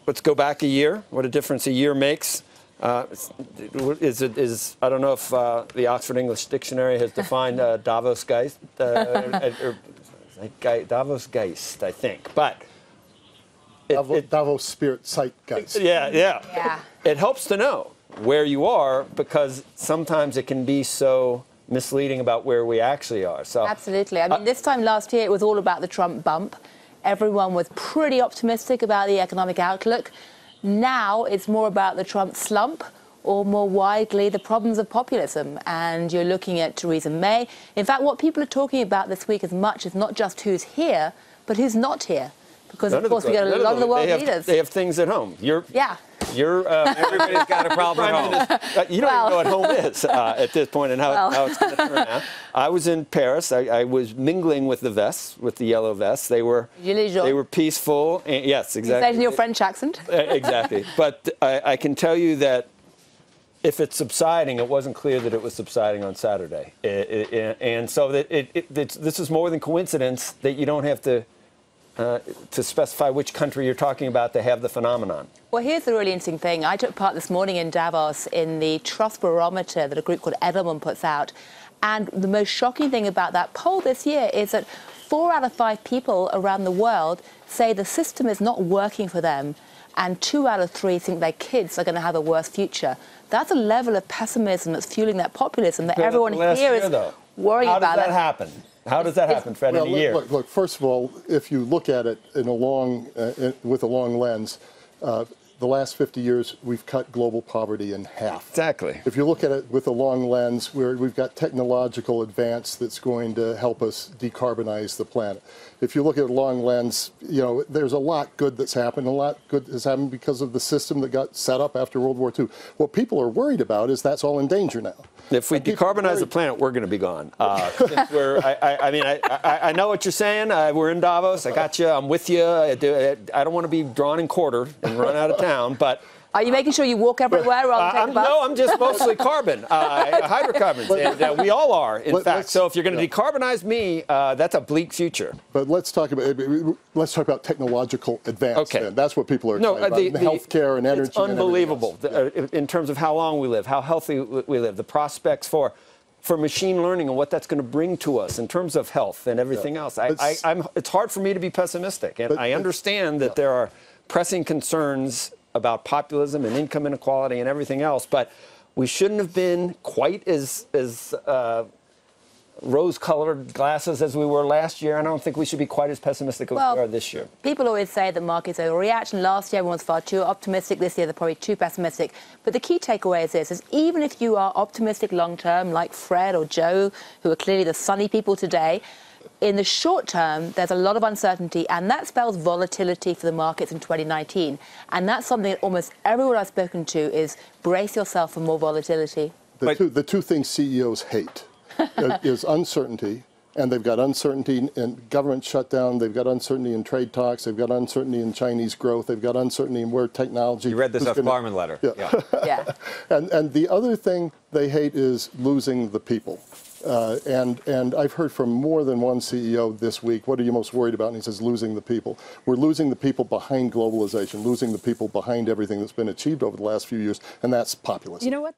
let's go back a year. What a difference a year makes. I don't know if the Oxford English Dictionary has defined Davos Geist, Davos Geist, I think, but Davos Spirit Zeitgeist. Yeah. It helps to know where you are, because sometimes it can be so misleading about where we actually are. So absolutely. I mean, this time last year it was all about the Trump bump. Everyone was pretty optimistic about the economic outlook. Now it's more about the Trump slump, or more widely, the problems of populism. And you're looking at Theresa May. In fact, what people are talking about this week as much is not just who's here, but who's not here. Because, of course, we got a lot of the world leaders. They have things at home. Everybody's got a problem at home. You don't even know what home is at this point, and how it's going to turn out. I was in Paris. I was mingling with the vests, with the yellow vests. They were peaceful. And, yes, exactly. You said in your French accent. Exactly. But I can tell you that if it's subsiding, it wasn't clear that it was subsiding on Saturday. And so this is more than coincidence that you don't have to specify which country you're talking about to have the phenomenon. Well, here's the really interesting thing. I took part this morning in Davos in the Trust Barometer that a group called Edelman puts out. And the most shocking thing about that poll this year is that 4 out of 5 people around the world say the system is not working for them, and 2 out of 3 think their kids are going to have a worse future. That's a level of pessimism that's fueling that populism that everyone here is worrying about. How does that happen? How does that happen, Fred, in a year? Look, first of all, if you look at it with a long lens, the last 50 years, we've cut global poverty in half. Exactly. If you look at it with a long lens, we've got technological advance that's going to help us decarbonize the planet. If you look at a long lens, there's a lot good that's happened. A lot good has happened because of the system that got set up after World War II. What people are worried about is that's all in danger now. If we decarbonize the planet, we're going to be gone. I know what you're saying. We're in Davos. I got you. I'm with you. I don't want to be drawn and quartered and run out of town, but... Are you making sure you walk everywhere rather than take a bus? No, I'm just mostly carbon, hydrocarbons, and we all are, in fact. So if you're going to decarbonize me, that's a bleak future. But let's talk about technological advance. Okay. Then. That's what people are talking about. The healthcare and energy. It's unbelievable in terms of how long we live, how healthy we live, the prospects for machine learning and what that's going to bring to us in terms of health and everything else. It's hard for me to be pessimistic, and I understand that there are pressing concerns about populism and income inequality and everything else, but we shouldn't have been quite as rose-colored glasses as we were last year. I don't think we should be quite as pessimistic as we are this year. People always say that markets overreact, and last year everyone was far too optimistic. This year they're probably too pessimistic. But the key takeaway is this, is even if you are optimistic long-term, like Fred or Joe, who are clearly the sunny people today, in the short term, there's a lot of uncertainty, and that spells volatility for the markets in 2019. And that's something that almost everyone I've spoken to is brace yourself for more volatility. The two things CEOs hate is uncertainty, and they've got uncertainty in government shutdown, they've got uncertainty in trade talks, they've got uncertainty in Chinese growth, they've got uncertainty in where technology... You read this off Barman letter. Yeah. And the other thing they hate is losing the people. And I've heard from more than one CEO this week, what are you most worried about? And he says, losing the people. We're losing the people behind globalization, losing the people behind everything that's been achieved over the last few years, and that's populism. You know what?